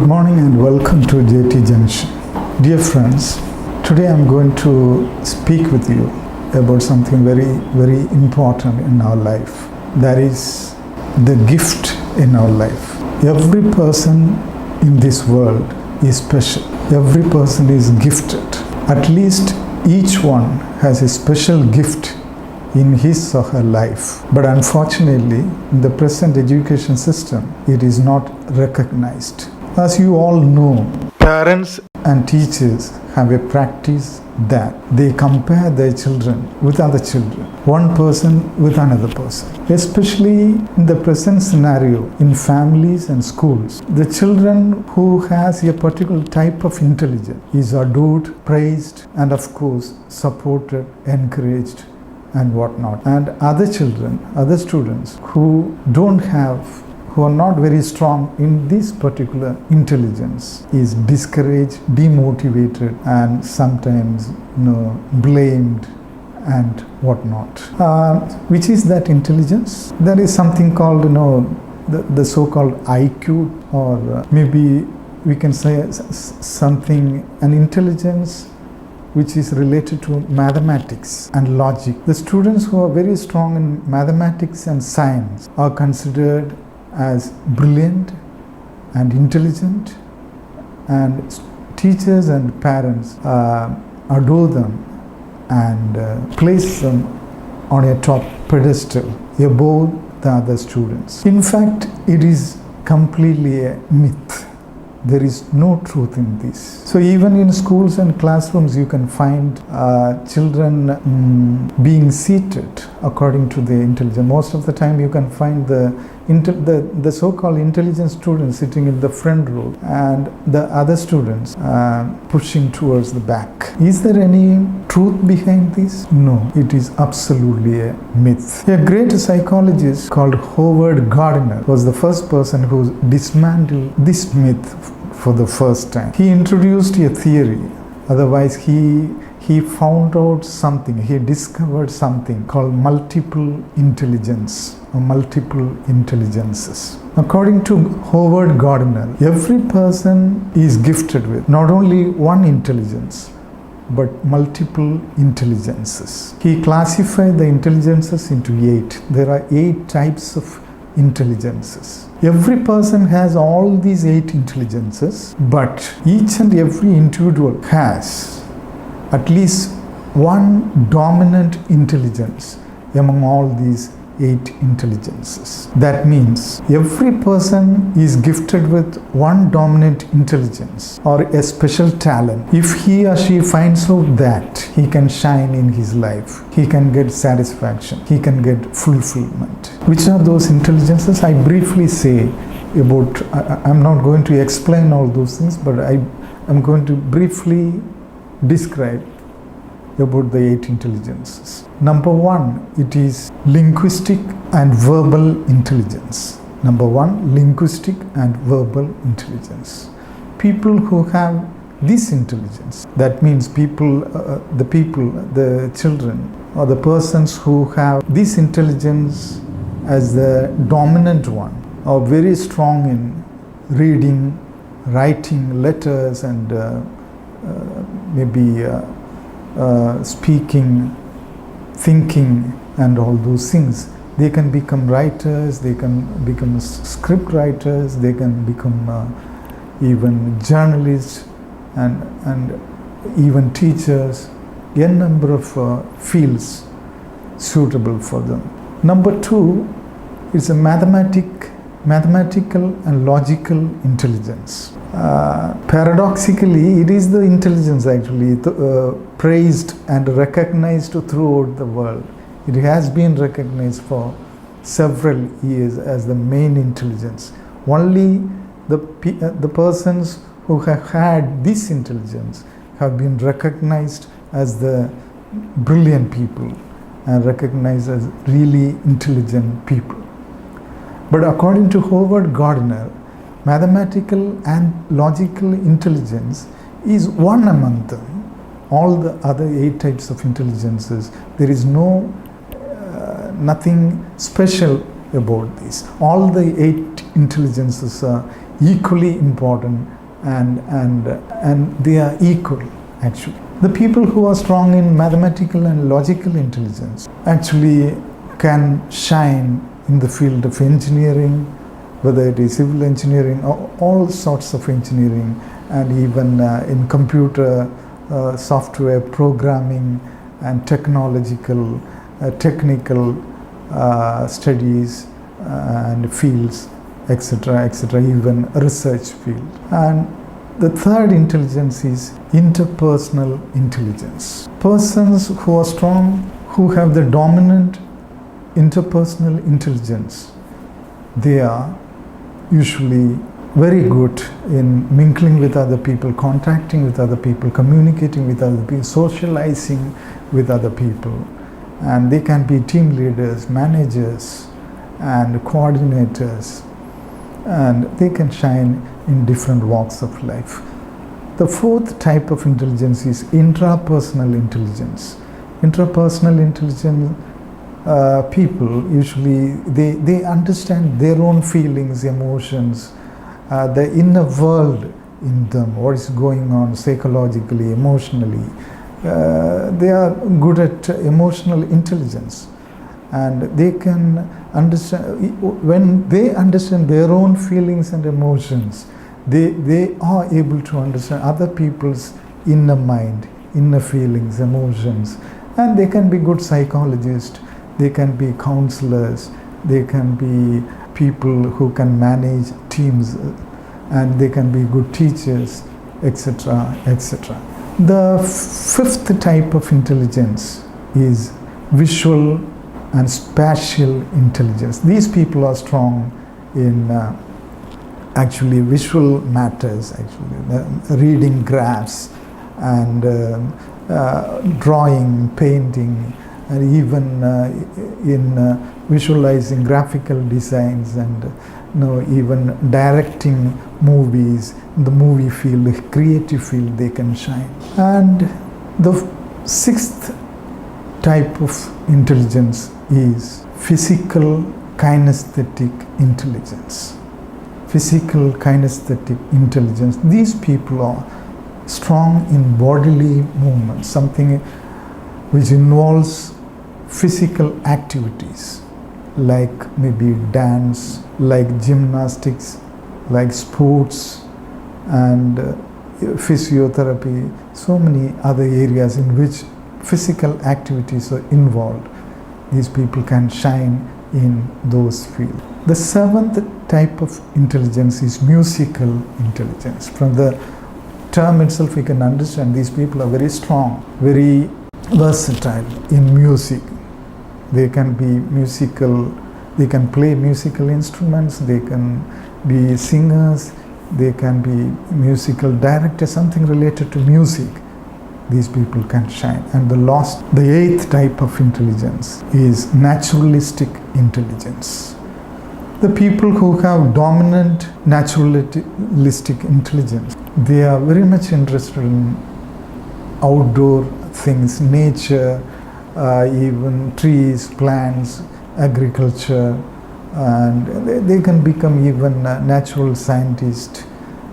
Good morning and welcome to JT Junction. Dear friends, today I'm going to speak with you about something very important in our life. That is the gift in our life. Every person in this world is special. Every person is gifted. At least each one has a special gift in his or her life. But unfortunately, in the present education system, it is not recognized. As you all know, parents and teachers have a practice that they compare their children with other children, one person with another person. Especially in the present scenario, in families and schools, the children who has a particular type of intelligence is adored, praised, and of course supported, encouraged, and whatnot. And other children, other students who are not very strong in this particular intelligence is discouraged, demotivated, and sometimes blamed and whatnot. Which is that intelligence? There is something called the so-called IQ, or maybe we can say an intelligence which is related to mathematics and logic. The students who are very strong in mathematics and science are considered as brilliant and intelligent, and teachers and parents adore them and place them on a top pedestal above the other students. In fact, it is completely a myth. There is no truth in this. So even in schools and classrooms, you can find children being seated according to their intelligence. Most of the time, you can find the so-called intelligent students sitting in the front row and the other students pushing towards the back. Is there any truth behind this? No, it is absolutely a myth. A great psychologist called Howard Gardner was the first person who dismantled this myth for the first time. He introduced a theory. Otherwise, he found out something. He discovered something called multiple intelligence or multiple intelligences. According to Howard Gardner, every person is gifted with not only one intelligence, but multiple intelligences. He classified the intelligences into 8. There are 8 types of intelligences. Every person has all these 8 intelligences, but each and every individual has at least one dominant intelligence among all these 8 intelligences. That means every person is gifted with one dominant intelligence or a special talent. If he or she finds out that, he can shine in his life. He can get satisfaction. He can get fulfillment. Which are those intelligences? I briefly say about, I'm not going to explain all those things, but I'm going to briefly describe about the 8 intelligences. Number 1, it is linguistic and verbal intelligence. Number 1, linguistic and verbal intelligence. People who have this intelligence, that means the children or the persons who have this intelligence as the dominant one, are very strong in reading, writing letters, and speaking, thinking, and all those things. They can become writers, they can become script writers, they can become even journalists and even teachers, a number of fields suitable for them. Number 2 is a mathematical and logical intelligence. Paradoxically, it is the intelligence actually praised and recognized throughout the world. It has been recognized for several years as the main intelligence. Only the persons who have had this intelligence have been recognized as the brilliant people and recognized as really intelligent people. But according to Howard Gardner, mathematical and logical intelligence is one among them. All the other 8 types of intelligences, there is nothing special about this. All the 8 intelligences are equally important, and they are equal actually. The people who are strong in mathematical and logical intelligence actually can shine in the field of engineering, whether it is civil engineering or all sorts of engineering, and even in computer software programming and technical studies and fields, etc., even research field. And the third intelligence is interpersonal intelligence. Persons who are strong, who have the dominant interpersonal intelligence, they are usually very good in mingling with other people, contacting with other people, communicating with other people, socializing with other people. And they can be team leaders, managers, and coordinators, and they can shine in different walks of life. The fourth type of intelligence is intrapersonal intelligence. Intrapersonal intelligence, people usually they understand their own feelings, emotions, the inner world in them, what is going on psychologically, emotionally. They are good at emotional intelligence, and they can understand. When they understand their own feelings and emotions, they are able to understand other people's inner mind, inner feelings, emotions, and they can be good psychologists, they can be counselors, they can be people who can manage teams, and they can be good teachers, etc., etc. The fifth type of intelligence is visual and spatial intelligence. These people are strong in actually visual matters, actually reading graphs and drawing, painting, and even in visualizing graphical designs, and even directing movies. In the movie field, the creative field, they can shine. And the sixth type of intelligence is physical kinesthetic intelligence. Physical kinesthetic intelligence. These people are strong in bodily movement, something which involves physical activities like maybe dance, like gymnastics, like sports, and physiotherapy, so many other areas in which physical activities are involved. These people can shine in those fields. The seventh type of intelligence is musical intelligence. From the term itself, we can understand these people are very strong, very versatile in music. They can be musical, they can play musical instruments, they can be singers, they can be musical directors, something related to music. These people can shine. And the eighth type of intelligence is naturalistic intelligence. The people who have dominant naturalistic intelligence, they are very much interested in outdoor things, nature, even trees, plants, agriculture, and they can become even natural scientists,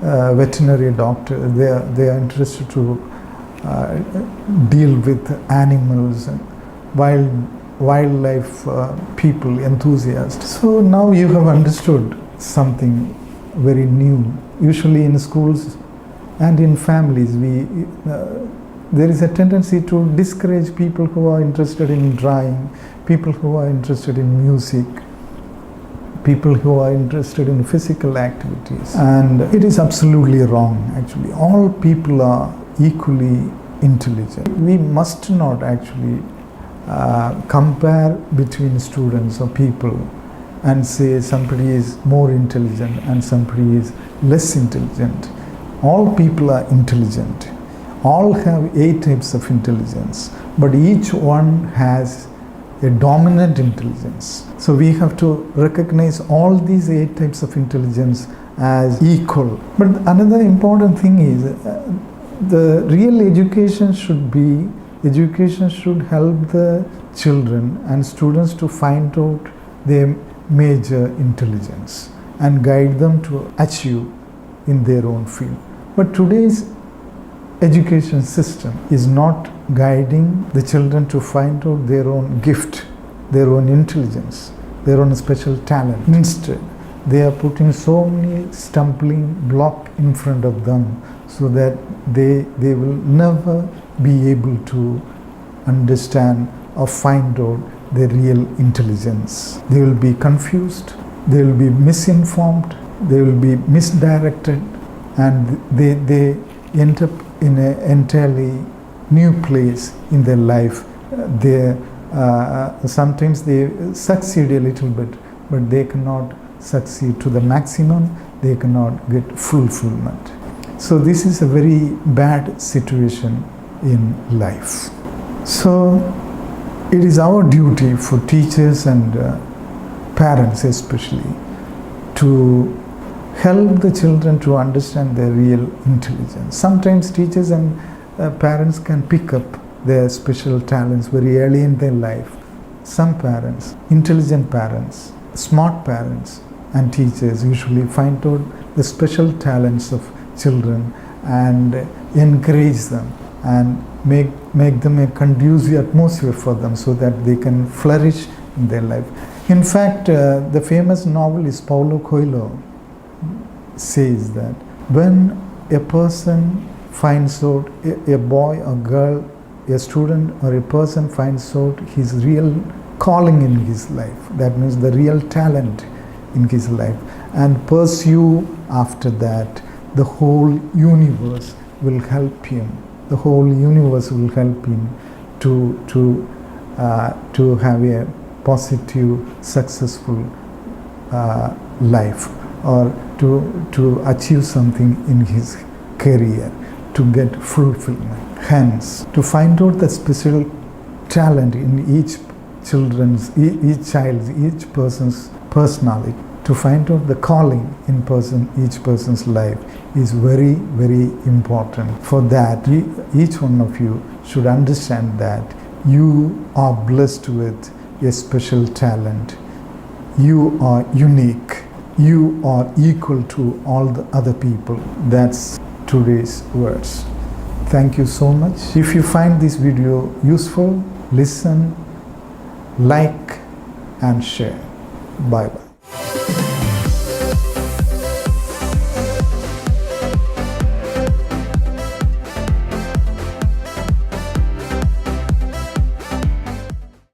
veterinary doctor. They are interested to deal with animals and wildlife people, enthusiasts. So now you have understood something very new. Usually in schools and in families, there is a tendency to discourage people who are interested in drawing, people who are interested in music, people who are interested in physical activities. And it is absolutely wrong, actually. All people are equally intelligent. We must not actually compare between students or people and say somebody is more intelligent and somebody is less intelligent. All people are intelligent. All have 8 types of intelligence, but each one has a dominant intelligence. So we have to recognize all these 8 types of intelligence as equal. But another important thing is the real education should help the children and students to find out their major intelligence. and guide them to achieve in their own field. But today's education system is not guiding the children to find out their own gift, their own intelligence, their own special talent. Instead, they are putting so many stumbling blocks in front of them so that they will never be able to understand or find out their real intelligence. They will be confused, they will be misinformed, they will be misdirected, and they end up in an entirely new place in their life. Sometimes they succeed a little bit, but they cannot succeed to the maximum, they cannot get fulfillment. So this is a very bad situation in life. So it is our duty for teachers and parents especially to help the children to understand their real intelligence. Sometimes teachers and parents can pick up their special talents very early in their life. Some parents, intelligent parents, smart parents and teachers usually find out the special talents of children and encourage them and make them a conducive atmosphere for them so that they can flourish in their life. In fact, the famous novelist Paulo Coelho says that when a person finds out, a boy or girl, a student or a person finds out his real calling in his life, that means the real talent in his life, and pursue after that, the whole universe will help him. The whole universe will help him to have a positive, successful life, or to achieve something in his career, to get fulfillment. Hence, to find out the special talent in each child's, each person's personality, to find out the calling in each person's life is very, very important. For that, each one of you should understand that you are blessed with a special talent. You are unique. You are equal to all the other people. That's today's words. Thank you so much. If you find this video useful, listen, like and share. Bye-bye.